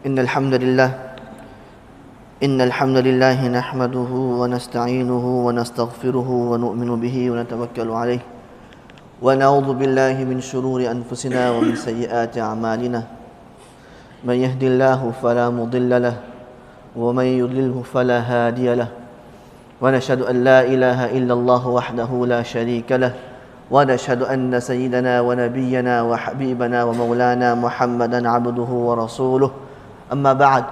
إن الحمد لله إن الحمد لله نحمده ونستعينه ونستغفره ونؤمن به ونتوكل عليه ونعوذ بالله من شرور أنفسنا ومن سيئات أعمالنا من يهد الله فلا مضل له ومن يضلله فلا هادي له ونشهد أن لا إله إلا الله وحده لا شريك له ونشهد أن سيدنا ونبينا وحبيبنا ومولانا محمدا عبده ورسوله أما بعد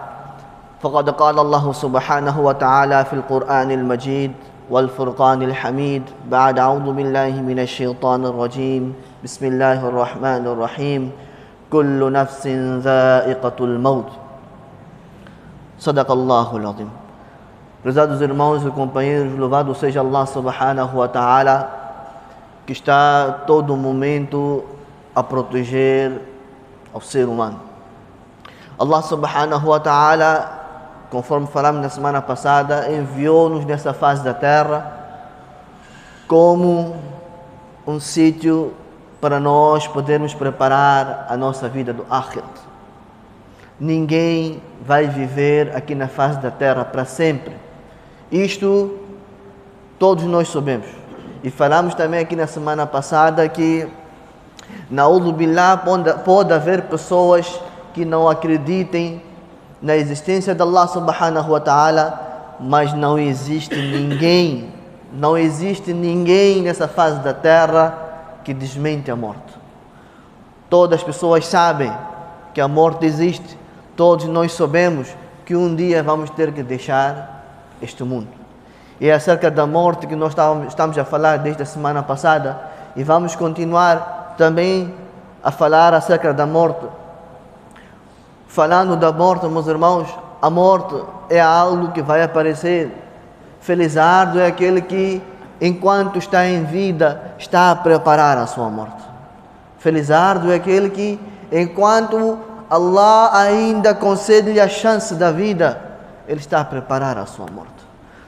فقد قال الله سبحانه وتعالى في القرآن المجيد والفرقان الحميد بعد أعوذ بالله من الشيطان الرجيم بسم الله الرحمن الرحيم كل نفس ذائقة الموت صدق الله العظيم. Prezados irmãos e companheiros, louvado seja Allah subhanahu wa ta'ala, que está a todo momento a proteger o ser humano. Allah subhanahu wa ta'ala, conforme falamos na semana passada, enviou-nos nessa fase da terra como um sítio para nós podermos preparar a nossa vida do Akhirat. Ninguém vai viver aqui na face da terra para sempre. Isto todos nós sabemos. E falamos também aqui na semana passada que na'udhu billah, pode haver pessoas que não acreditem na existência de Allah subhanahu wa ta'ala, mas não existe ninguém nessa fase da terra que desmente a morte. Todas as pessoas sabem que a morte existe. Todos nós sabemos que um dia vamos ter que deixar este mundo. E é acerca da morte que nós estamos a falar desde a semana passada, e vamos continuar também a falar acerca da morte. Falando da morte, meus irmãos, a morte é algo que vai aparecer. Felizardo é aquele que, enquanto está em vida, está a preparar a sua morte. Felizardo é aquele que, enquanto Allah ainda concede-lhe a chance da vida, ele está a preparar a sua morte.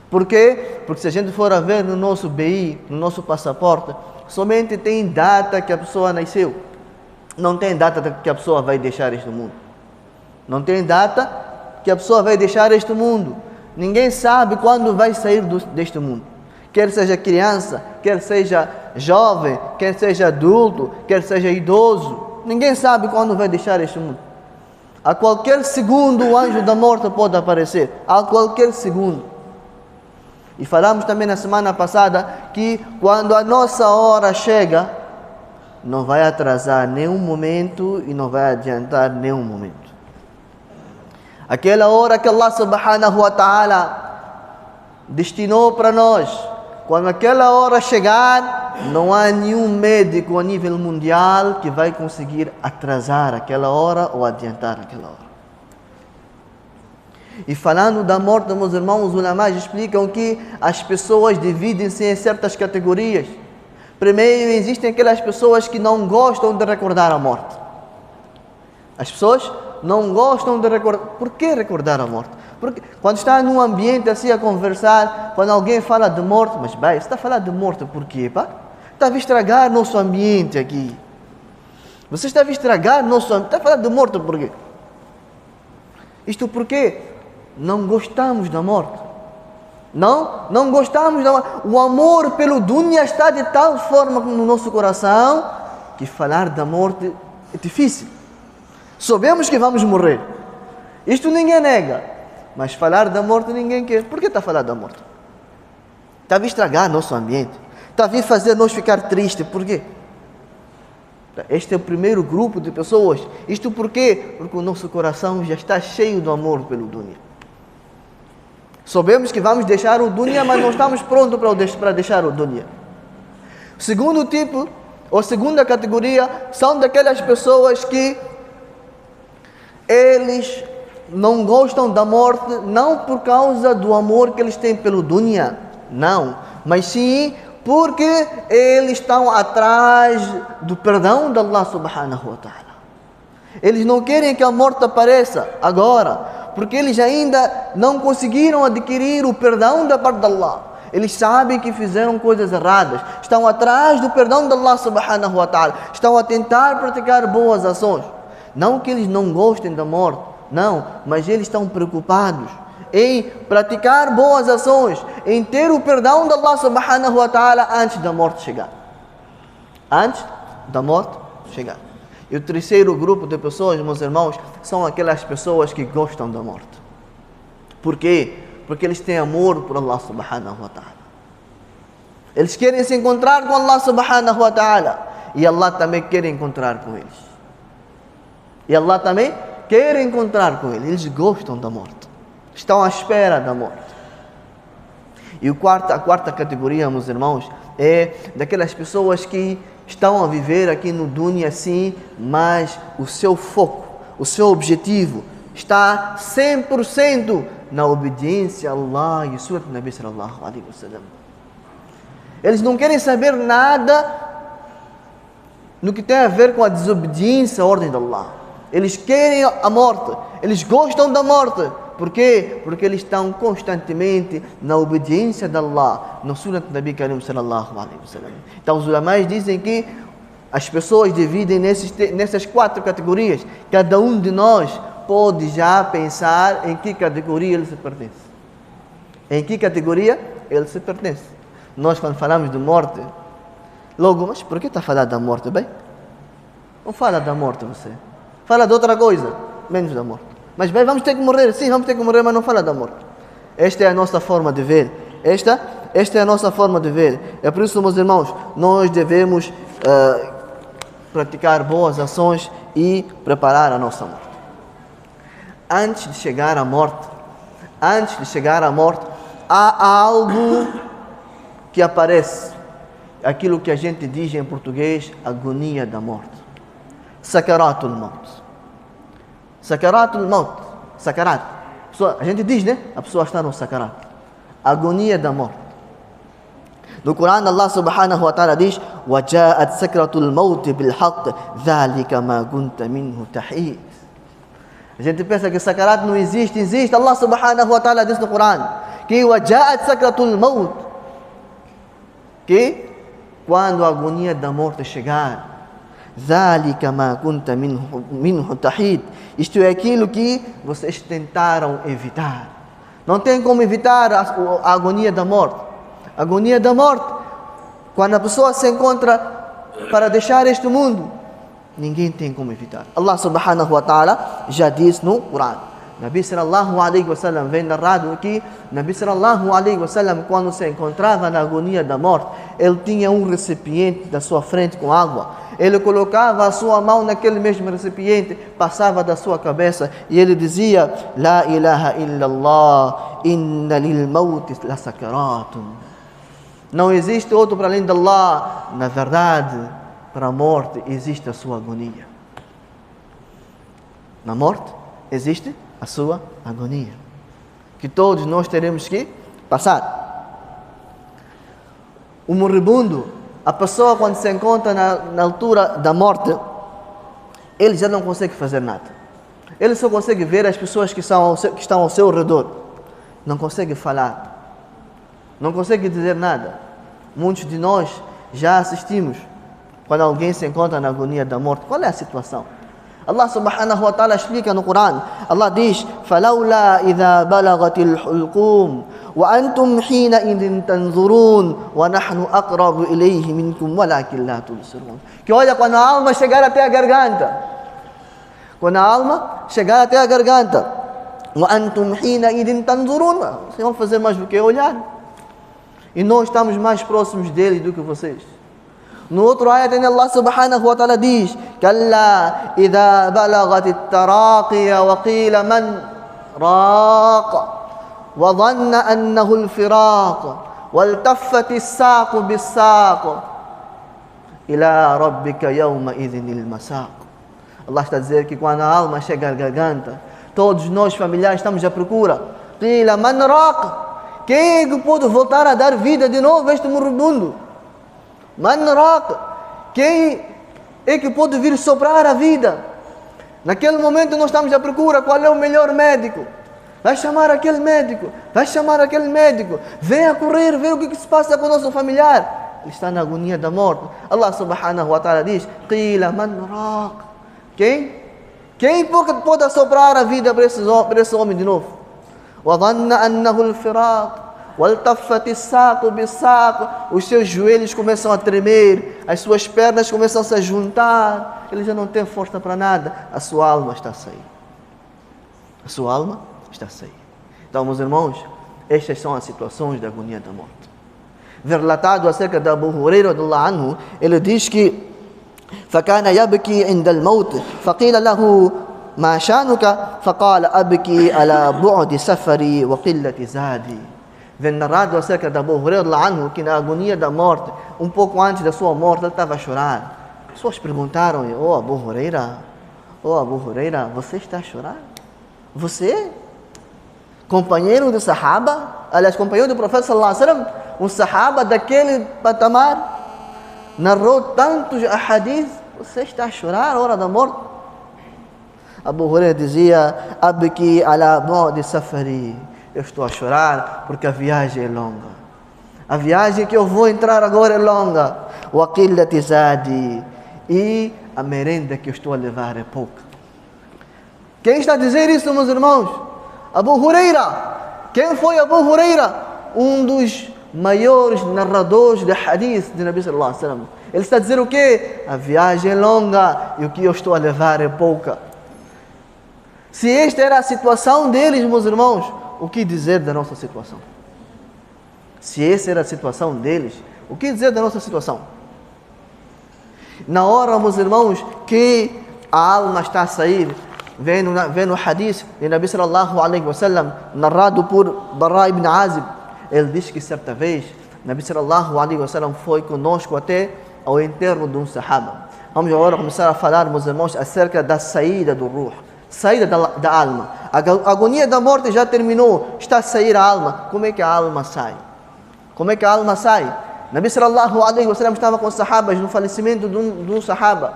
Por quê? Porque se a gente for a ver no nosso BI, no nosso passaporte, somente tem data que a pessoa nasceu. Não tem data que a pessoa vai deixar este mundo. Não tem data que a pessoa vai deixar este mundo. Ninguém sabe quando vai sair deste mundo. Quer seja criança, quer seja jovem, quer seja adulto, quer seja idoso. Ninguém sabe quando vai deixar este mundo. A qualquer segundo o anjo da morte pode aparecer. A qualquer segundo. E falamos também na semana passada que quando a nossa hora chega, não vai atrasar nenhum momento e não vai adiantar nenhum momento. Aquela hora que Allah subhanahu wa ta'ala destinou para nós, quando aquela hora chegar, não há nenhum médico a nível mundial que vai conseguir atrasar aquela hora ou adiantar aquela hora. E falando da morte, meus irmãos, os ulamás explicam que as pessoas dividem-se em certas categorias. Primeiro, existem aquelas pessoas que não gostam de recordar a morte. As pessoas não gostam de recordar. Por que recordar a morte? Porque quando está num ambiente assim a conversar, quando alguém fala de morte, mas vai, você está a falar de morte por quê, pá? Está a estragar nosso ambiente aqui. Você está a estragar nosso ambiente. Está a falar de morte por quê? Isto porque não gostamos da morte. Não gostamos da morte. O amor pelo dunya está de tal forma no nosso coração que falar da morte é difícil. Sabemos que vamos morrer. Isto ninguém nega. Mas falar da morte ninguém quer. Por que está a falar da morte? Está a estragar nosso ambiente. Está a fazer nós ficar tristes. Por quê? Este é o primeiro grupo de pessoas. Isto por quê? Porque o nosso coração já está cheio do amor pelo dunya. Sabemos que vamos deixar o dunya, mas não estamos prontos para deixar o dunya. O segundo tipo, ou segunda categoria, são daquelas pessoas que eles não gostam da morte, não por causa do amor que eles têm pelo dunya, não, mas sim porque eles estão atrás do perdão de Allah subhanahu wa ta'ala. Eles não querem que a morte apareça agora, porque eles ainda não conseguiram adquirir o perdão da parte de Allah. Eles sabem que fizeram coisas erradas, estão atrás do perdão de Allah subhanahu wa ta'ala, estão a tentar praticar boas ações. Não que eles não gostem da morte, Não, mas eles estão preocupados em praticar boas ações, em ter o perdão de Allah subhanahu wa ta'ala antes da morte chegar. Antes da morte chegar. E o terceiro grupo de pessoas, meus irmãos, são aquelas pessoas que gostam da morte. Por quê? Porque eles têm amor por Allah subhanahu wa ta'ala. Eles querem se encontrar com Allah subhanahu wa ta'ala. E Allah também quer encontrar com eles. E Allah também quer encontrar com eles. Eles gostam da morte. Estão à espera da morte. E a quarta categoria, meus irmãos, é daquelas pessoas que estão a viver aqui no dunya assim, mas o seu foco, o seu objetivo está 100% na obediência a Allah e Sunnah do Nabi sallallahu alaihi wasallam. Eles não querem saber nada no que tem a ver com a desobediência à ordem de Allah. Eles querem a morte, eles gostam da morte. Por quê? Porque eles estão constantemente na obediência de Allah, no Sunnah do Nabi Karim sallallahu alaihi wasallam. Então os ulamais dizem que as pessoas dividem nessas 4 categorias. Cada um de nós pode já pensar em que categoria ele se pertence. Em que categoria ele se pertence. Nós, quando falamos de morte, logo, mas por que está a falar da morte? Bem, não fala da morte você. Fala de outra coisa, menos da morte. Mas bem, vamos ter que morrer, sim, vamos ter que morrer, mas não fala da morte. Esta é a nossa forma de ver. Esta é a nossa forma de ver. É por isso, meus irmãos, nós devemos praticar boas ações e preparar a nossa morte. Antes de chegar à morte, há algo que aparece. Aquilo que a gente diz em português, agonia da morte. Sakaratul maut. Sakaratul maut. Sakarat. A gente diz, né? A pessoa está no sakarat. Agonia da morte. No Corão, Allah subhanahu wa ta'ala diz: وَجَاءَتْ سَكْرَةُ الْمَوْتِ بِالْحَقِّ ذَلِكَ مَا كُنْتَ مِنْهُ تَحِيدٌ. A gente pensa que sakarat não existe. Existe. Allah subhanahu wa ta'ala diz no Corão que وَجَاءَتْ سَكْرَةُ الْمَوْتِ, que quando a agonia da morte chegar, ذَلِكَ مَا كُنْتَ مِنْهُ تَحِيدٌ, isto é aquilo que vocês tentaram evitar. Não tem como evitar a agonia da morte. A agonia da morte, quando a pessoa se encontra para deixar este mundo, ninguém tem como evitar. Allah subhanahu wa ta'ala já disse no Corão. Nabi sallallahu alaihi wasallam, vem narrado aqui, Nabi sallallahu alaihi wasallam, quando se encontrava na agonia da morte, ele tinha um recipiente da sua frente com água. Ele colocava a sua mão naquele mesmo recipiente, passava da sua cabeça e ele dizia: La ilaha illallah, inna lil mauti la sakaratun. Não existe outro para além de Allah. Na verdade, para a morte existe a sua agonia. Na morte existe a sua agonia, que todos nós teremos que passar. O moribundo, a pessoa quando se encontra na altura da morte, ele já não consegue fazer nada. Ele só consegue ver as pessoas que estão ao seu redor. Não consegue falar, não consegue dizer nada. Muitos de nós já assistimos quando alguém se encontra na agonia da morte. Qual é a situação? Allah subhanahu wa ta'ala explica no Corão. Allah diz: فَلَوْلَا إِذَا بَلَغَتِ الْحُلْقُومِ وَأَنْتُمْ حِينَئِذٍ تَنْظُرُونَ وَنَحْنُ أَقْرَبُ إِلَيْهِ مِنْكُمْ وَلَكِنْ لَا تُبْصِرُونَ. Que olha, quando a alma chegar até a garganta. Quando a alma chegar até a garganta. وَأَنْتُمْ حِينَئِذٍ تَنْظُرُونَ. Vocês vão fazer mais do que olhar. E nós estamos mais próximos dele do que vocês. No outro ayat, Allah subhanahu wa ta'ala diz: كَلَّا إِذَا بَلَغَتِ التَّرَاقِيَ وَقِيلَ مَنْ رَاقَ وَظَنَّ أَنَّهُ الْفِرَاقُ وَالْتَفَّتِ السَّاقُ بِالسَّاقِ إِلَى رَبِّكَ يَوْمَئِذٍ الْمَسَاقُ. Allah está a dizer que quando a alma chega à garganta, todos nós familiares estamos à procura. قِيلَ مَنْ رَاقَ. Quem é que pode voltar a dar vida de novo a este moribundo? Man raq. Quem é que pode vir soprar a vida? Naquele momento nós estamos à procura. Qual é o melhor médico? Vai chamar aquele médico. Vai chamar aquele médico. Venha correr, ver o que se passa com o nosso familiar. Ele está na agonia da morte. Allah subhanahu wa ta'ala diz: Qila man raq. Quem pode assoprar a vida para esse homem de novo? وَظَنَّ أَنَّهُ الْفِرَاقُ وَالْتَفَّتِ السَّاقُ بِالسَّاقُ. Os seus joelhos começam a tremer, as suas pernas começam a se juntar, ele já não tem força para nada, a sua alma está a sair. A sua alma está a sair. Então, meus irmãos, estas são as situações da agonia da morte. Relatado acerca de Abu Huraira radhiyallahu anhu, ele diz que فكان يبكي عند الموت فقيل له ما شأنك فقال أبكي على بعد سفري وقلة زادي. Vem narrado acerca de Abu Huraira radhiyallahu anhu que na agonia da morte, pouco antes da sua morte, ele estava a chorar. As pessoas perguntaram: Abu Huraira, você está a chorar? Você? Companheiro do Sahaba, aliás, companheiro do Profeta sallallahu alaihi wasallam, um Sahaba daquele patamar, narrou tantos ahadith, você está a chorar a hora da morte? Abu Huraira dizia: Abki ala bu'di safari. Eu estou a chorar porque a viagem é longa. A viagem que eu vou entrar agora é longa. Wa qillati zadi. E a merenda que eu estou a levar é pouca. Quem está a dizer isso, meus irmãos? Abu Huraira. Quem foi Abu Huraira? Um dos maiores narradores de hadith de Nabi sallallahu alaihi wasallam. Ele está a dizer o quê? A viagem é longa e o que eu estou a levar é pouca. Se esta era a situação deles, meus irmãos, o que dizer da nossa situação? Se essa era a situação deles, o que dizer da nossa situação? Na hora, meus irmãos, que a alma está a sair, vem no hadith de Nabi sallallahu alaihi wasallam, narrado por Barra ibn Azib. Ele diz que certa vez Nabi sallallahu alaihi wasallam foi conosco até ao enterro de um sahaba. Vamos agora começar a falar, meus irmãos, acerca da saída do ruh, saída da alma. A agonia da morte já terminou, está a sair a alma. Como é que a alma sai? Como é que a alma sai? Nabi sallallahu alaihi wasallam estava com os sahabas no falecimento de um sahaba.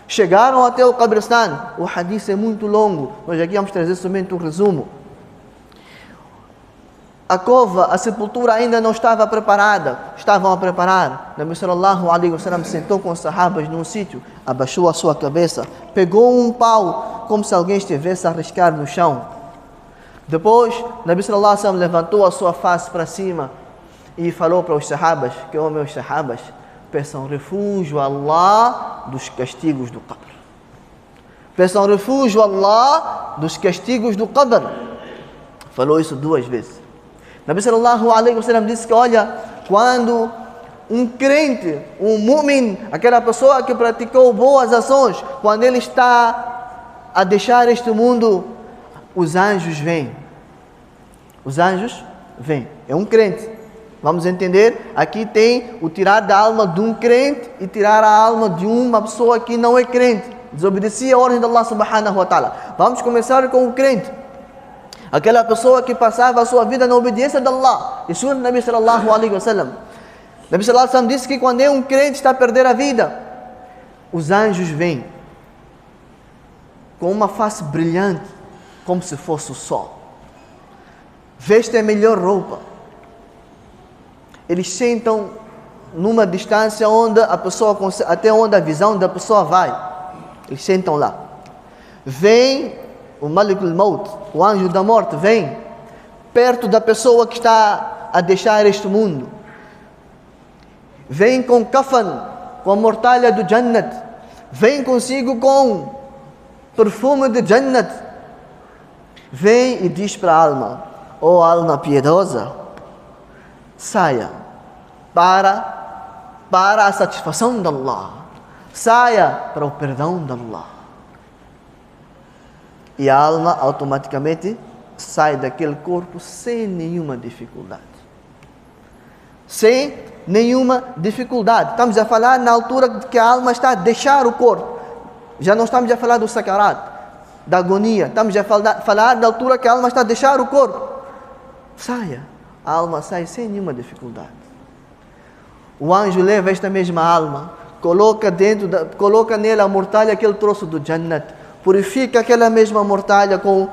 Chegaram até o Qabristan. O hadith é muito longo, nós aqui vamos trazer somente um resumo. A cova, a sepultura ainda não estava preparada. Estavam a preparar. Nabi sallallahu alaihi wasallam sentou com os sahabas num sítio, abaixou a sua cabeça, pegou um pau, como se alguém estivesse a riscar no chão. Depois, Nabi sallallahu alaihi wasallam levantou a sua face para cima e falou para os sahabas, que meus sahabas, peçam refúgio a Allah dos castigos do Qabr. Peçam refúgio a Allah dos castigos do Qabr. Falou isso 2 vezes. Nabi sallallahu alaihi wasallam disse que, olha, quando um crente, um mu'min, aquela pessoa que praticou boas ações, quando ele está a deixar este mundo, os anjos vêm. Os anjos vêm. É um crente. Vamos entender? Aqui tem o tirar da alma de um crente e tirar a alma de uma pessoa que não é crente, desobedecia a ordem de Allah subhanahu wa ta'ala. Vamos começar com o crente. Aquela pessoa que passava a sua vida na obediência de Allah e sua Nabi sallallahu alaihi wasallam. Nabi sallallahu alaihi wasallam disse que quando um crente está a perder a vida, os anjos vêm com uma face brilhante, como se fosse o sol. Vestem a melhor roupa. Eles sentam numa distância onde a pessoa, até onde a visão da pessoa vai. Eles sentam lá. Vem o Malik al-Maut, o anjo da morte, vem perto da pessoa que está a deixar este mundo. Vem com kafan, com a mortalha do Jannat. Vem consigo com perfume de Jannat. Vem e diz para a alma: ó alma piedosa, saia para a satisfação de Allah. Saia para o perdão de Allah. E a alma automaticamente sai daquele corpo sem nenhuma dificuldade. Sem nenhuma dificuldade. Estamos a falar na altura que a alma está a deixar o corpo. Já não estamos a falar do sakarat, da agonia. Estamos a falar da altura que a alma está a deixar o corpo. Saia. A alma sai sem nenhuma dificuldade. O anjo leva esta mesma alma, coloca nela a mortalha que ele trouxe do Jannat. Purifica aquela mesma mortalha com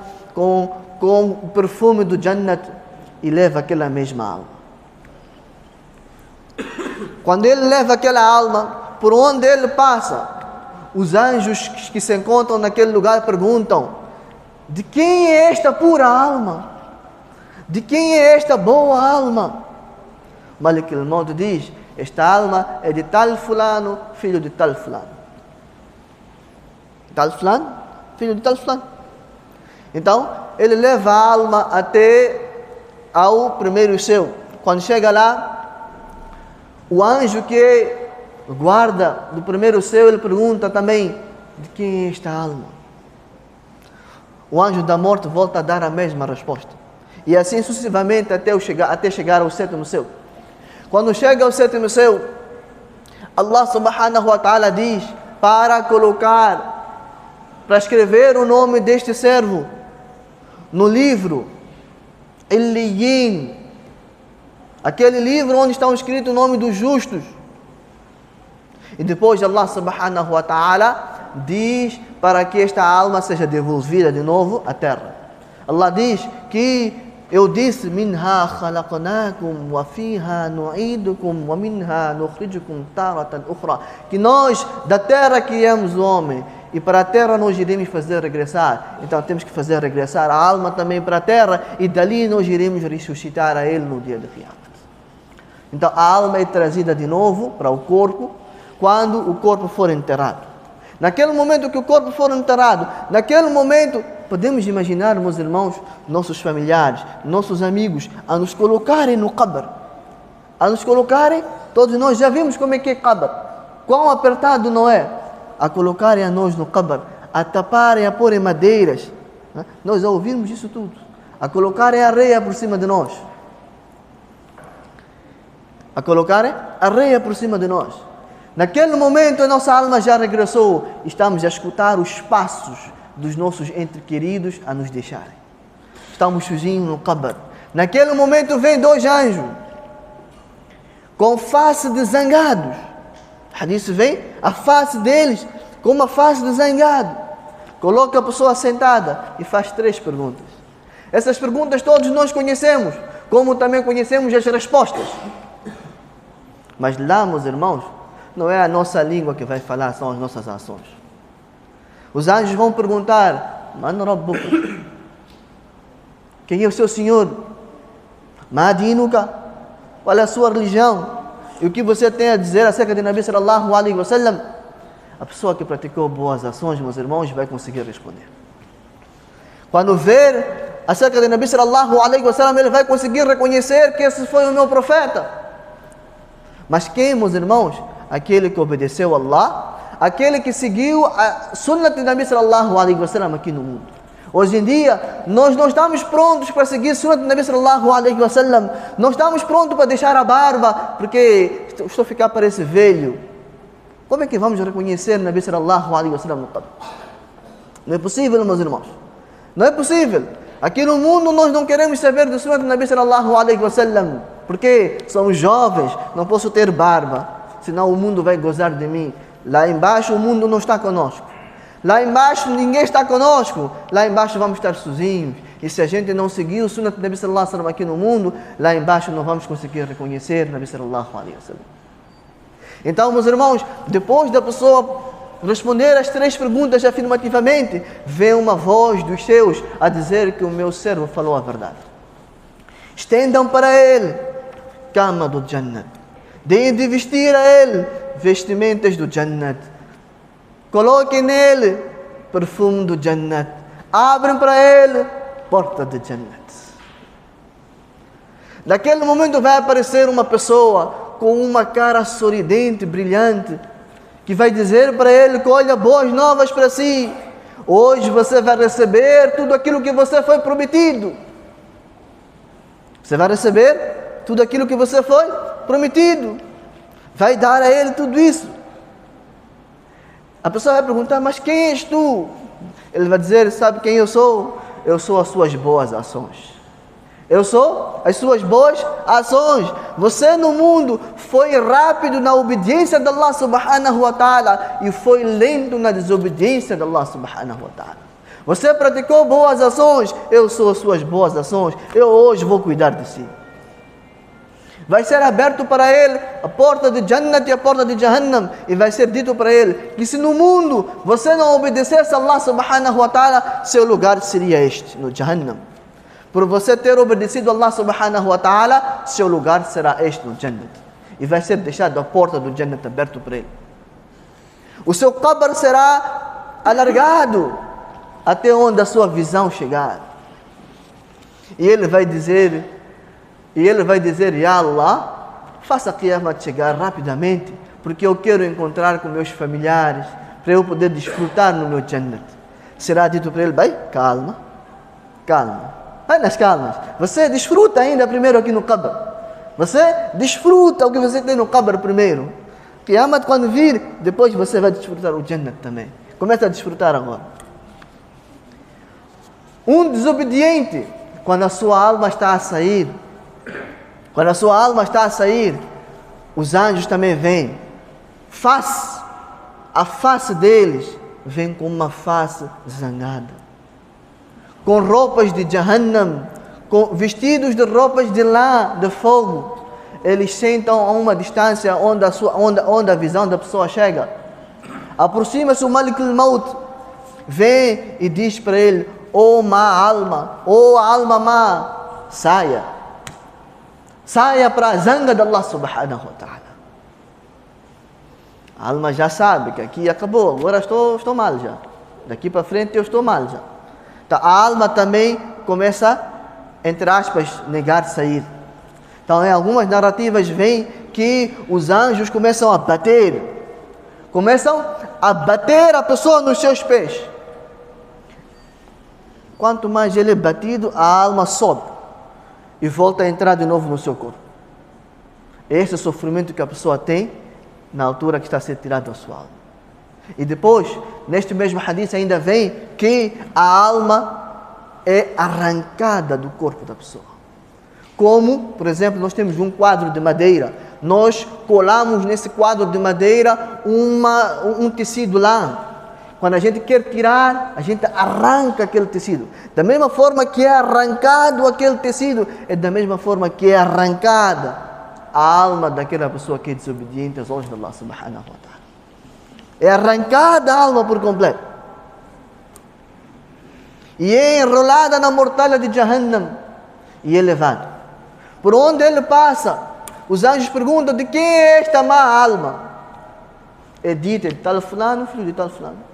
o perfume do Jannat e leva aquela mesma alma. Quando ele leva aquela alma, por onde ele passa, os anjos que se encontram naquele lugar perguntam: de quem é esta pura alma? De quem é esta boa alma? Malik al-Maut diz: esta alma é de tal fulano, filho de tal fulano. Tal fulano, filho de tal fulano. Então, ele leva a alma até ao primeiro céu. Quando chega lá, o anjo que guarda do primeiro céu, ele pergunta também: de quem é esta alma? O anjo da morte volta a dar a mesma resposta. E assim sucessivamente até chegar ao sétimo céu. Quando chega ao sétimo céu, Allah subhanahu wa ta'ala diz para escrever o nome deste servo no livro Illiyin, aquele livro onde está escrito o nome dos justos. E depois Allah subhanahu wa ta'ala diz para que esta alma seja devolvida de novo à terra. Allah diz que eu disse: minha khalaqnakum wa fiha nu'idukum wa minha nukhrijukum taratan ukhra, que nós da terra criamos o homem e para a terra nós iremos fazer regressar. Então temos que fazer regressar a alma também para a terra e dali nós iremos ressuscitar a ele no dia de Qiyamah. Então a alma é trazida de novo para o corpo quando o corpo for enterrado. Naquele momento que o corpo for enterrado, naquele momento podemos imaginar, meus irmãos, nossos familiares, nossos amigos, a nos colocarem no qabr. A nos colocarem, todos nós já vimos como é que é qabr. Quão apertado não é? A colocarem a nós no qabr, a taparem, a porem madeiras. Nós já ouvimos isso tudo. A colocarem areia por cima de nós. A colocarem areia por cima de nós. Naquele momento a nossa alma já regressou. Estamos a escutar os passos dos nossos entes queridos a nos deixarem. Estamos sozinhos no qabr. Naquele momento vem dois anjos com face de zangados. O hadith vem, a face deles com uma face de zangado. Coloca a pessoa sentada e faz 3 perguntas. Essas perguntas todos nós conhecemos, como também conhecemos as respostas. Mas lá, meus irmãos, não é a nossa língua que vai falar, são as nossas ações. Os anjos vão perguntar: Man Rabbuka? Quem é o seu Senhor? Ma dinuka? Qual é a sua religião? E o que você tem a dizer acerca de Nabi sallallahu alaihi wasallam? A pessoa que praticou boas ações, meus irmãos, vai conseguir responder. Quando ver acerca de Nabi sallallahu alaihi wasallam, ele vai conseguir reconhecer que esse foi o meu profeta. Mas quem, meus irmãos? Aquele que obedeceu a Allah, aquele que seguiu a sunnah de Nabi sallallahu alaihi wasallam aqui no mundo. Hoje em dia, nós não estamos prontos para seguir a sunnah de Nabi sallallahu alaihi wasallam. Não estamos prontos para deixar a barba, porque estou a ficar parece velho. Como é que vamos reconhecer Nabi sallallahu alaihi wasallam no qabr? Não é possível, meus irmãos. Não é possível. Aqui no mundo nós não queremos saber do sunnah de Nabi sallallahu alaihi wasallam, porque somos jovens, não posso ter barba, senão o mundo vai gozar de mim. Lá embaixo o mundo não está conosco. Lá embaixo ninguém está conosco. Lá embaixo vamos estar sozinhos. E se a gente não seguir o sunnah de Nabi sallallahu alaihi wasallam aqui no mundo, lá embaixo não vamos conseguir reconhecer Nabi sallallahu alaihi wasallam. Então, meus irmãos, depois da pessoa responder as 3 perguntas afirmativamente, vem uma voz dos céus a dizer que o meu servo falou a verdade. Estendam para ele cama do Jannat. Deem de vestir a ele vestimentas do Jannat. Coloquem nele perfume do Jannat. Abrem para ele porta do Jannat. Naquele momento vai aparecer uma pessoa com uma cara sorridente, brilhante, que vai dizer para ele que olha, boas novas para si. Hoje você vai receber tudo aquilo que você foi prometido. Você vai receber tudo aquilo que você foi prometido. Vai dar a ele tudo isso. A pessoa vai perguntar: mas quem és tu? Ele vai dizer: sabe quem eu sou? Eu sou as suas boas ações. Eu sou as suas boas ações. Você no mundo foi rápido na obediência de Allah subhanahu wa ta'ala e foi lento na desobediência de Allah subhanahu wa ta'ala. Você praticou boas ações, eu sou as suas boas ações. Eu hoje vou cuidar de si. Vai ser aberto para ele a porta de Jannat e a porta de Jahannam. E vai ser dito para ele que se no mundo você não obedecesse a Allah subhanahu wa ta'ala, seu lugar seria este, no Jahannam. Por você ter obedecido a Allah subhanahu wa ta'ala, seu lugar será este, no Jannat. E vai ser deixado a porta do Jannat aberto para ele. O seu qabr será alargado até onde a sua visão chegar. E ele vai dizer, Ya Allah, faça a Qiyamah chegar rapidamente, porque eu quero encontrar com meus familiares, para eu poder desfrutar no meu Jannat. Será dito para ele, vai, calma, vai nas calmas. Você desfruta ainda primeiro aqui no qabr. Você desfruta o que você tem no qabr primeiro. Qiyamah quando vir, depois você vai desfrutar o Jannat também. Começa a desfrutar agora. Um desobediente, quando a sua alma está a sair, os anjos também vêm. A face deles vem com uma face zangada, com roupas de Jahannam, vestidos de roupas de lã, de fogo. Eles sentam a uma distância onde a visão da pessoa chega. Aproxima-se o Malik al-Maut, vem e diz para ele, alma má, saia para a zanga de Allah subhanahu wa ta'ala. A alma já sabe que aqui acabou, agora estou mal já. Daqui para frente eu estou mal já. Então, a alma também começa, entre aspas, negar sair. Então, em algumas narrativas vem que os anjos começam a bater a pessoa nos seus pés. Quanto mais ele é batido, a alma sobe e volta a entrar de novo no seu corpo. Esse é o sofrimento que a pessoa tem na altura que está a ser tirado a sua alma. E depois, neste mesmo hadith ainda vem que a alma é arrancada do corpo da pessoa. Como, por exemplo, nós temos um quadro de madeira, nós colamos nesse quadro de madeira um tecido lá. Quando a gente quer tirar, a gente arranca aquele tecido. Da mesma forma que é arrancado aquele tecido, é da mesma forma que é arrancada a alma daquela pessoa que é desobediente aos olhos de Allah subhanahu wa ta'ala. É arrancada a alma por completo. E é enrolada na mortalha de Jahannam. E é levado. Por onde ele passa, os anjos perguntam, de quem é esta má alma? É dito, de tal fulano, filho de tal fulano.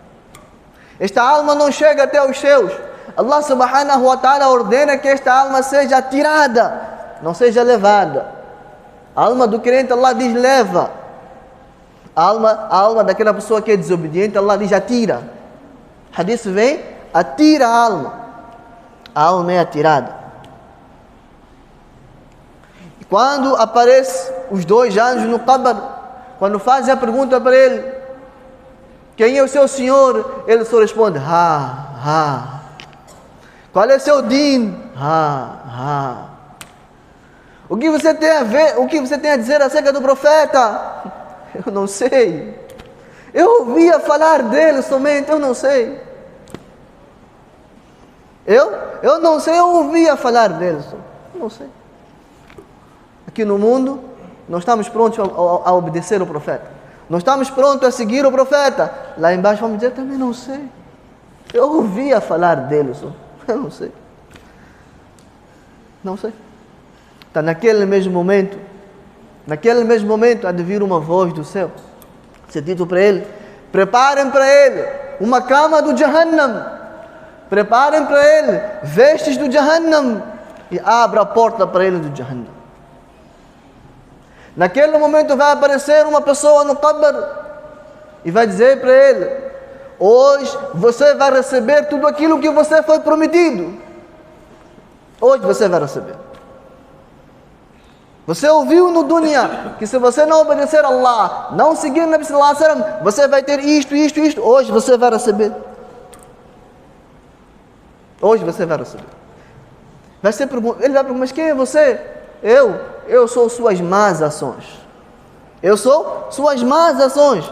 Esta alma não chega até os céus. Allah subhanahu wa ta'ala ordena que esta alma seja tirada, não seja levada. A alma do crente, Allah diz leva. A alma daquela pessoa que é desobediente, Allah diz atira. Hadith vem, atira a alma. A alma é atirada. E quando aparecem os dois anjos no qabr, quando fazem a pergunta para ele, quem é o seu senhor? Ele só responde, Qual é o seu din? O que você tem a ver? O que você tem a dizer acerca do profeta? Eu não sei. Eu ouvia falar dele somente, eu não sei. Eu não sei, eu ouvia falar dele, eu não sei. Aqui no mundo, nós estamos prontos a obedecer o profeta. Nós estamos prontos a seguir o profeta. Lá embaixo vamos dizer, também não sei. Eu ouvia falar dele só. Eu não sei. Não sei. Então naquele mesmo momento, há de vir uma voz do céu. Ser dito para ele, preparem para ele uma cama do Jahannam. Preparem para ele vestes do Jahannam. E abra a porta para ele do Jahannam. Naquele momento vai aparecer uma pessoa no qabr e vai dizer para ele, hoje você vai receber tudo aquilo que você foi prometido. Hoje você vai receber. Você ouviu no dunya que se você não obedecer a Allah, não seguir Nabi sallallahu alaihi wasallam, você vai ter isto. Hoje você vai receber. Hoje você vai receber. Ele vai perguntar, mas quem é você? Eu sou suas más ações. Eu sou suas más ações.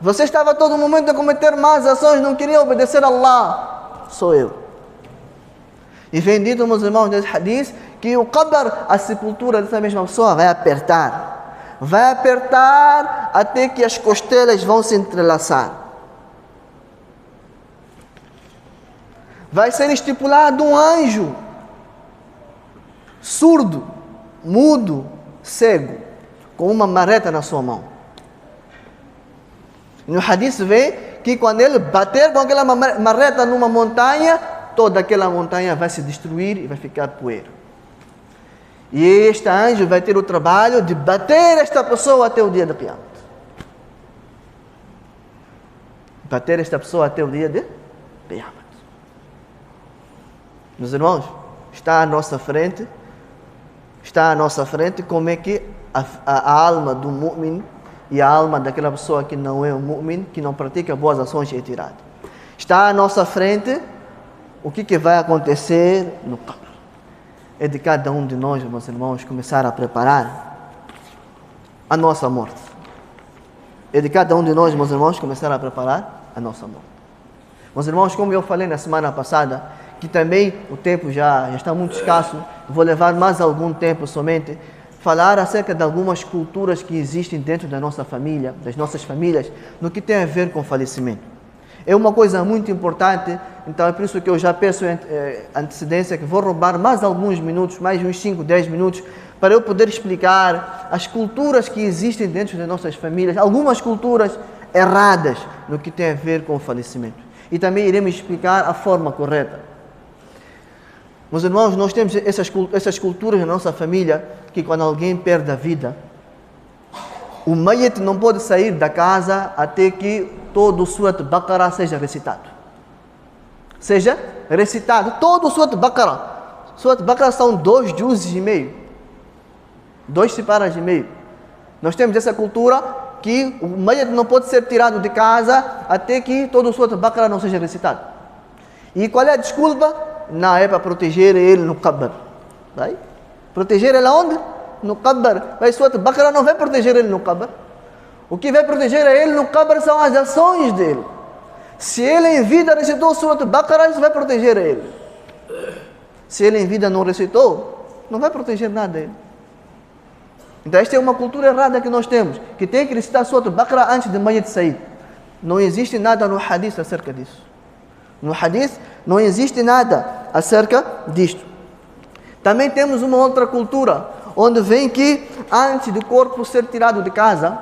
Você estava a todo momento a cometer más ações, não queria obedecer a Allah. Sou eu. E vem dito, meus irmãos, nesse hadith, que o qabr, a sepultura dessa mesma pessoa, vai apertar. Vai apertar até que as costelas vão se entrelaçar. Vai ser estipulado um anjo, surdo, mudo, cego, com uma marreta na sua mão. No hadith vê que quando ele bater com aquela marreta numa montanha, toda aquela montanha vai se destruir e vai ficar poeira. E este anjo vai ter o trabalho de bater esta pessoa até o dia de Qiyamah. Bater esta pessoa até o dia de Qiyamah. Meus irmãos, está à nossa frente como é que a alma do mu'min e a alma daquela pessoa que não é um mu'min, que não pratica boas ações, é tirada. Está à nossa frente o que vai acontecer no qabr. É de cada um de nós, meus irmãos, começar a preparar a nossa morte. É de cada um de nós, meus irmãos, começar a preparar a nossa morte. Meus irmãos, como eu falei na semana passada, que também o tempo já está muito escasso, vou levar mais algum tempo somente, falar acerca de algumas culturas que existem dentro da nossa família, das nossas famílias, no que tem a ver com falecimento. É uma coisa muito importante, então é por isso que eu já peço antecedência, que vou roubar mais alguns minutos, mais uns 5, 10 minutos, para eu poder explicar as culturas que existem dentro das nossas famílias, algumas culturas erradas no que tem a ver com o falecimento. E também iremos explicar a forma correta. Meus irmãos, nós temos essas culturas na nossa família, que quando alguém perde a vida, o mayit não pode sair da casa até que todo o Surat Baqarah seja recitado. Seja recitado, todo o Surat Baqarah. Surat Baqarah são 2 juzes e meio. 2 separas e meio. Nós temos essa cultura que o mayit não pode ser tirado de casa até que todo o Surat Baqarah não seja recitado. E qual é a desculpa? Não, é para proteger ele no qabr. Vai? Proteger ele aonde? No qabr. Mas Surat Baqarah não vai proteger ele no qabr. O que vai proteger ele no qabr são as ações dele. Se ele em vida recitou Surat Baqarah, isso vai proteger ele. Se ele em vida não recitou, não vai proteger nada dele. Então esta é uma cultura errada que nós temos, que tem que recitar Surat Baqarah antes de mayit sair. Não existe nada no hadith acerca disso. No hadith não existe nada acerca disto. Também temos uma outra cultura, onde vem que antes do corpo ser tirado de casa,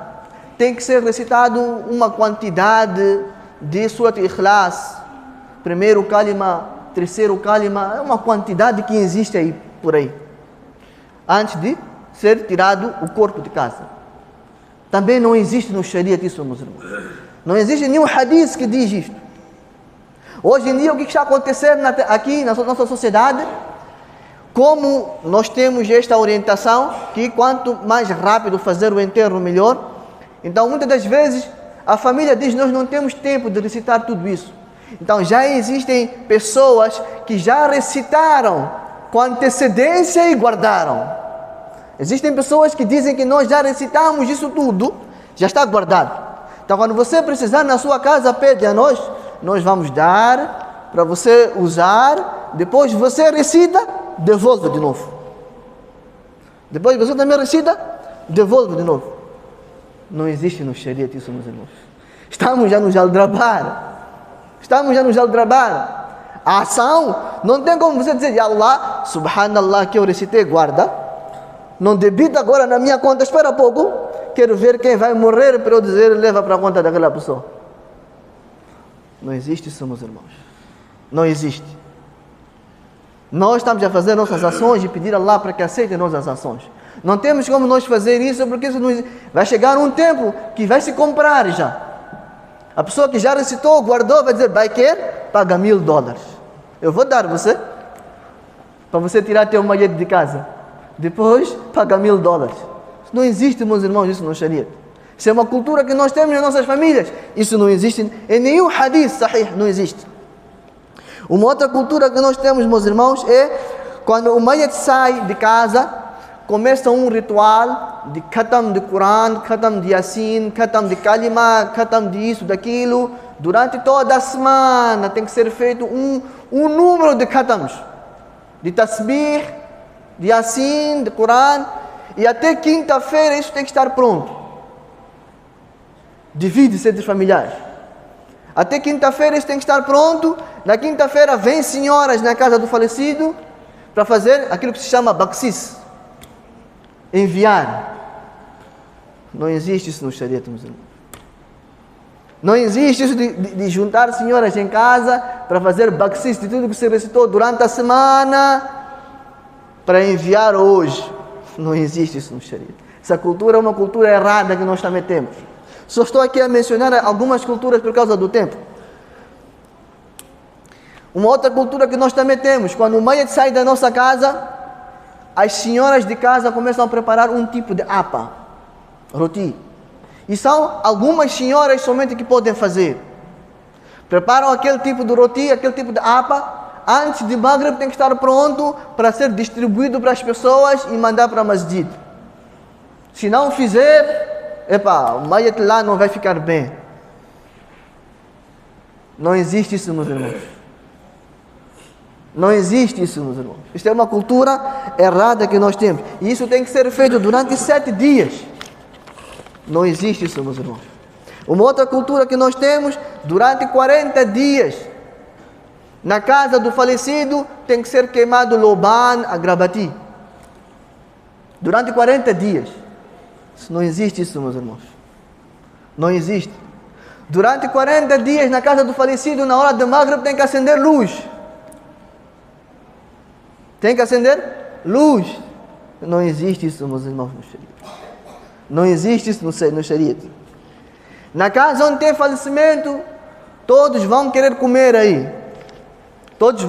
tem que ser recitado uma quantidade de Surat Ikhlas, primeiro kalima, terceiro kalima, é uma quantidade que existe aí, por aí, antes de ser tirado o corpo de casa. Também não existe no Sharia isso, meus irmãos. Não existe nenhum hadith que diz isto. Hoje em dia, o que está acontecendo aqui na nossa sociedade? Como nós temos esta orientação, que quanto mais rápido fazer o enterro, melhor. Então, muitas das vezes, a família diz, nós não temos tempo de recitar tudo isso. Então, já existem pessoas que já recitaram com antecedência e guardaram. Existem pessoas que dizem que nós já recitamos isso tudo, já está guardado. Então, quando você precisar na sua casa, pede a nós vamos dar para você usar, depois você recita, devolve de novo. Depois você também recita, devolve de novo. Não existe no Sharia isso, meus irmãos. Estamos já nos aldrabar. A ação, não tem como você dizer, Allah, subhanallah, que eu recitei, guarda. Não debita agora na minha conta, espera pouco, quero ver quem vai morrer para eu dizer, leva para a conta daquela pessoa. Não existe isso, meus irmãos. Não existe. Nós estamos a fazer nossas ações e pedir a Allah para que aceite nossas ações. Não temos como nós fazer isso, porque isso não existe. Vai chegar um tempo que vai se comprar já. A pessoa que já recitou, guardou, vai dizer, vai querer? Paga $1000. Eu vou dar você, para você tirar teu mayit de casa. Depois, paga $1000. Não existe, meus irmãos, isso no Sharia. Isso é uma cultura que nós temos nas nossas famílias. Isso não existe em nenhum hadith sahih, não existe. Uma outra cultura que nós temos, meus irmãos, é quando o mayit sai de casa, começa um ritual de khatam de Quran, khatam de Yasin, khatam de Kalima, khatam de isso, daquilo. Durante toda a semana tem que ser feito um número de khatams, de tasbih, de Yasin, de Corão, e até quinta-feira isso tem que estar pronto. Divide-se entre familiares. Até quinta-feira isso tem que estar pronto. Na quinta-feira vem senhoras na casa do falecido para fazer aquilo que se chama baksis, enviar. Não existe isso no Shariat, meus irmãos. Não existe isso de juntar senhoras em casa para fazer baksis de tudo que se recitou durante a semana para enviar hoje. Não existe isso no Shariat. Essa cultura é uma cultura errada que nós também temos. Só estou aqui a mencionar algumas culturas por causa do tempo. Uma outra cultura que nós também temos, quando o mayat sai da nossa casa, as senhoras de casa começam a preparar um tipo de apa, roti. E são algumas senhoras somente que podem fazer. Preparam aquele tipo de roti, aquele tipo de apa, antes de Maghrib tem que estar pronto para ser distribuído para as pessoas e mandar para a masjid. Se não fizer, o mayat lá não vai ficar bem. Não existe isso, meus irmãos. Não existe isso, meus irmãos. Isto é uma cultura errada que nós temos. E isso tem que ser feito durante 7 dias. Não existe isso, meus irmãos. Uma outra cultura que nós temos, durante 40 dias, na casa do falecido, tem que ser queimado loban, agrabati. Durante 40 dias. Não existe isso, meus irmãos. Não existe. Durante 40 dias, na casa do falecido, na hora de Maghrib, tem que acender luz. Tem que acender luz. Não existe isso, meus irmãos, no Shariat. Não existe isso no Shariat. Na casa onde tem falecimento, todos vão querer comer aí. Todos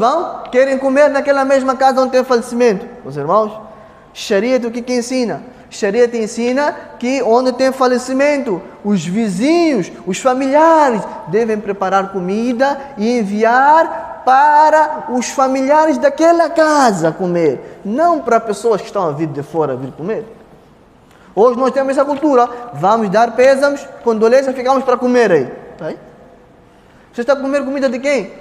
querem comer naquela mesma casa onde tem falecimento. Meus irmãos, Shariat o que ensina? Shariat ensina que onde tem falecimento, os vizinhos, os familiares devem preparar comida e enviar para os familiares daquela casa comer, não para pessoas que estão a vir de fora vir comer. Hoje nós temos essa cultura, vamos dar pêsames, condolências, ficamos para comer aí. Você está a comer comida de quem?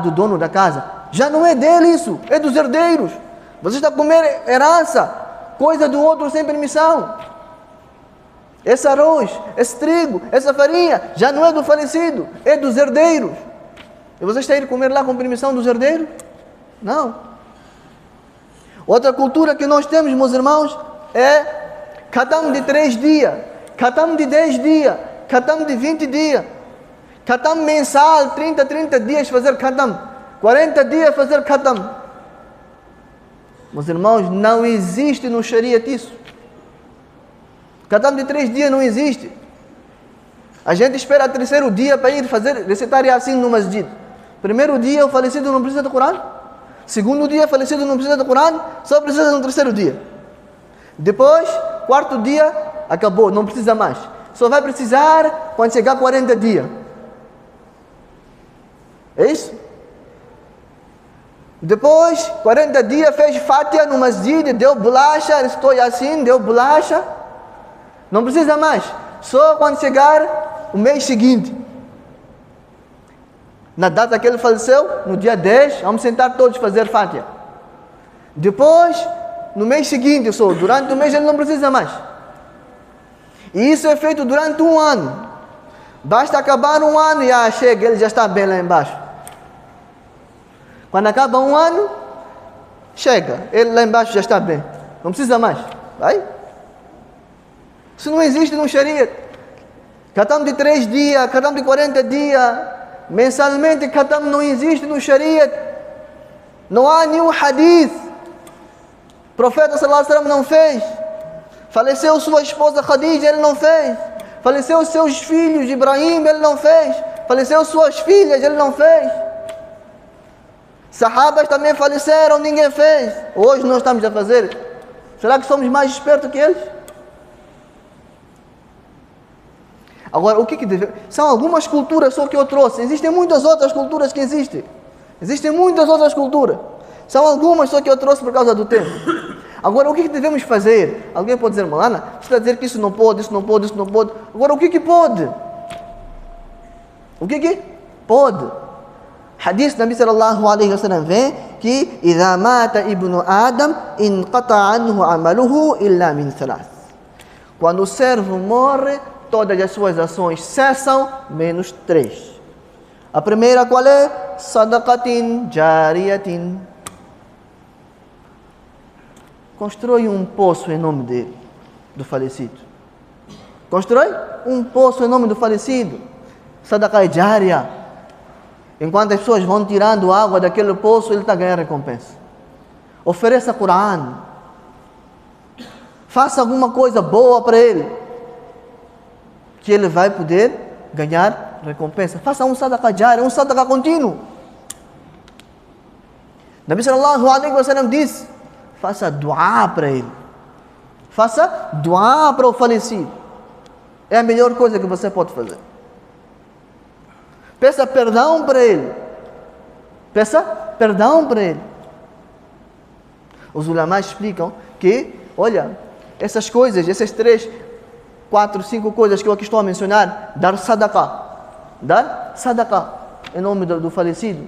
Do dono da casa. Já não é dele isso, é dos herdeiros. Você está a comer herança, coisa do outro sem permissão. Esse arroz, esse trigo, essa farinha, já não é do falecido, é dos herdeiros. E você está a ir comer lá com permissão dos herdeiros? Não. Outra cultura que nós temos, meus irmãos, é Khatam de 3 dias, Khatam de 10 dias, Khatam de 20 dias, Khatam mensal, 30 dias fazer Khatam, 40 dias fazer Khatam. Meus irmãos, não existe no Shariat isso. Khatam de 3 dias não existe. A gente espera o 3º dia para ir recitar Yasin no masjid. 1º dia o falecido não precisa do Corão. 2º dia o falecido não precisa do Corão, só precisa no 3º dia. Depois, 4º dia, acabou, não precisa mais. Só vai precisar quando chegar 40 dias. É isso? Depois, 40 dias, fez Fatiha no masjid, deu bolacha, estou assim, deu bolacha. Não precisa mais. Só quando chegar o mês seguinte. Na data que ele faleceu, no dia 10, vamos sentar todos fazer Fatiha. Depois, no mês seguinte, só durante o mês ele não precisa mais. E isso é feito durante 1 ano. Basta acabar 1 ano e chega, ele já está bem lá embaixo. Quando acaba 1 ano, chega, ele lá embaixo já está bem. Não precisa mais. Vai? Isso não existe no Shariat. Khatam de 3 dias, Khatam de 40 dias, mensalmente Khatam não existe no Shariat. Não há nenhum hadith. O profeta sallallahu alaihi wasallam não fez. Faleceu sua esposa Khadija, ele não fez. Faleceu seus filhos Ibrahim, ele não fez. Faleceu suas filhas, ele não fez. Sahabas também faleceram, ninguém fez. Hoje nós estamos a fazer. Será que somos mais espertos que eles? Agora, o que deve... São algumas culturas só que eu trouxe. Existem muitas outras culturas que existem. Existem muitas outras culturas. São algumas só que eu trouxe por causa do tempo. Agora, o que devemos fazer? Alguém pode dizer, Malana, você está a dizer que isso não pode, isso não pode, isso não pode. Agora, o que pode? O que pode? Hadith Nabi sallallahu alaihi wasallam vem que إذا مات ابن آدم انقطع عنه عمله إلا من ثلاث. Quando o servo morre, todas as suas ações cessam, menos três. A primeira qual é? Sadaqatin jariyatin. Constrói um poço em nome dele, do falecido. Constrói um poço em nome do falecido. Sadaqa jariya. Enquanto as pessoas vão tirando água daquele poço, ele está ganhando recompensa. Ofereça Quran. Faça alguma coisa boa para ele, que ele vai poder ganhar recompensa. Faça um sadaqa jariya, um sadaqa contínuo. Nabi sallallahu alaihi wasallam disse: faça dua para ele. Faça dua para o falecido. É a melhor coisa que você pode fazer. Peça perdão para ele. Peça perdão para ele. Os ulamás explicam que, olha, essas coisas, essas 3, 4, 5 coisas que eu aqui estou a mencionar, dar sadaqah em nome do falecido,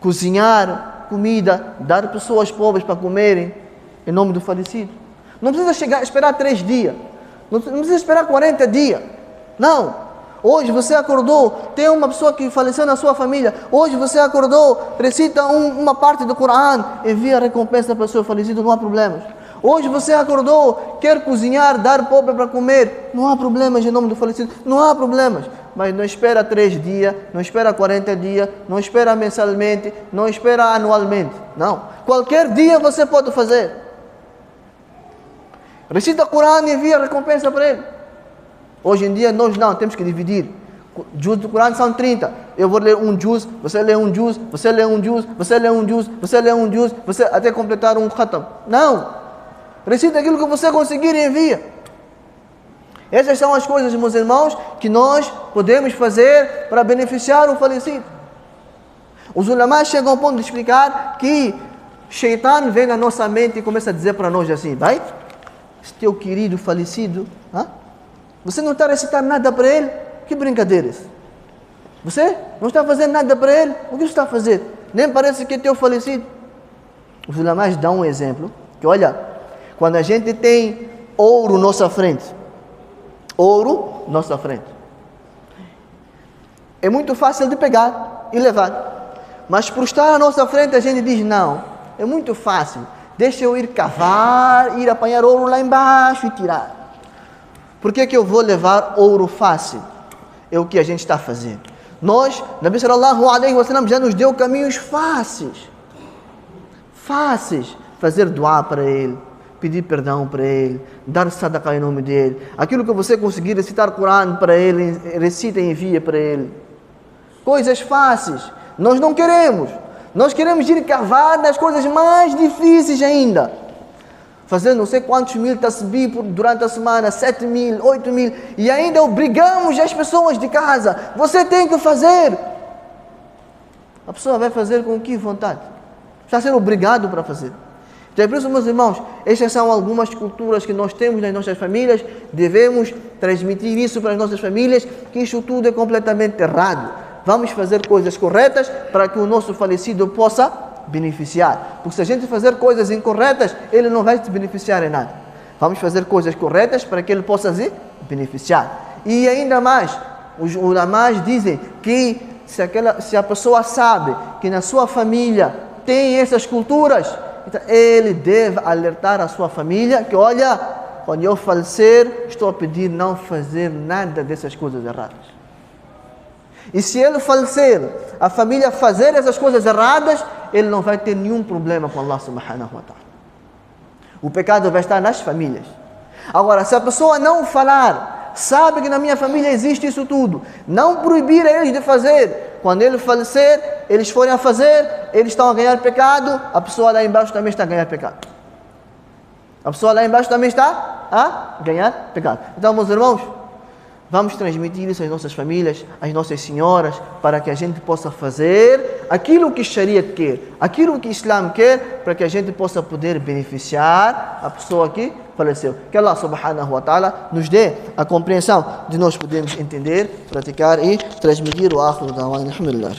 cozinhar comida, dar pessoas pobres para comerem em nome do falecido. Não precisa esperar 3 dias, não precisa esperar 40 dias, não. Hoje você acordou, tem uma pessoa que faleceu na sua família. Hoje você acordou, recita uma parte do Coran, envia recompensa para o seu falecido, não há problemas. Hoje você acordou, quer cozinhar, dar pobre para comer, não há problemas em nome do falecido, não há problemas. Mas não espera 3 dias, não espera 40 dias, não espera mensalmente, não espera anualmente. Não, qualquer dia você pode fazer. Recita o Coran e envia recompensa para ele. Hoje em dia nós não, temos que dividir. Juz do Coran são 30. Eu vou ler um juz, você lê um juz, você lê um juz, você lê um juz, você lê um juz, você até completar um khatam. Não. Recita aquilo que você conseguir e envia. Essas são as coisas, meus irmãos, que nós podemos fazer para beneficiar o falecido. Os ulamás chegam ao ponto de explicar que Shaitan vem na nossa mente e começa a dizer para nós assim: vai, esse teu querido falecido, você não está a recitar nada para ele? Que brincadeiras! Você não está fazendo nada para ele? O que você está a fazer? Nem parece que é teu falecido. Os ulamás dão um exemplo, que olha, quando a gente tem ouro nossa frente, é muito fácil de pegar e levar. Mas por estar à nossa frente a gente diz: não, é muito fácil, deixa eu ir cavar, ir apanhar ouro lá embaixo e tirar. Por que eu vou levar ouro fácil? É o que a gente está fazendo. Nós, Nabi sallallahu alaihi wasallam já nos deu caminhos fáceis. Fazer dua para ele, pedir perdão para ele, dar sadaqah em nome dele. Aquilo que você conseguir recitar Coran para ele, recita e envia para ele. Coisas fáceis. Nós não queremos. Nós queremos ir cavar nas coisas mais difíceis ainda. Fazer não sei quantos mil tasbih durante a semana, 7.000, 8.000, e ainda obrigamos as pessoas de casa: você tem que fazer. A pessoa vai fazer com que vontade? Está sendo obrigado para fazer. Então é por isso, meus irmãos, estas são algumas culturas que nós temos nas nossas famílias. Devemos transmitir isso para as nossas famílias, que isso tudo é completamente errado. Vamos fazer coisas corretas para que o nosso falecido possa beneficiar. Porque se a gente fazer coisas incorretas, ele não vai se beneficiar em nada. Vamos fazer coisas corretas para que ele possa se beneficiar. E ainda mais, os ulamás dizem que se a pessoa sabe que na sua família tem essas culturas, então ele deve alertar a sua família que, olha, quando eu falecer, estou a pedir não fazer nada dessas coisas erradas. E se ele falecer, a família fazer essas coisas erradas, ele não vai ter nenhum problema com Allah subhanahu wa ta'ala. O pecado vai estar nas famílias. Agora, se a pessoa não falar, sabe que na minha família existe isso tudo, não proibir eles de fazer, quando ele falecer, eles forem a fazer, eles estão a ganhar pecado, a pessoa lá embaixo também está a ganhar pecado. A pessoa lá embaixo também está a ganhar pecado. Então, meus irmãos, vamos transmitir isso às nossas famílias, às nossas senhoras, para que a gente possa fazer aquilo que Sharia quer, aquilo que Islam quer, para que a gente possa poder beneficiar a pessoa que faleceu. Que Allah subhanahu wa ta'ala nos dê a compreensão de nós podermos entender, praticar e transmitir o akhir da'wana. Alhamdulillah.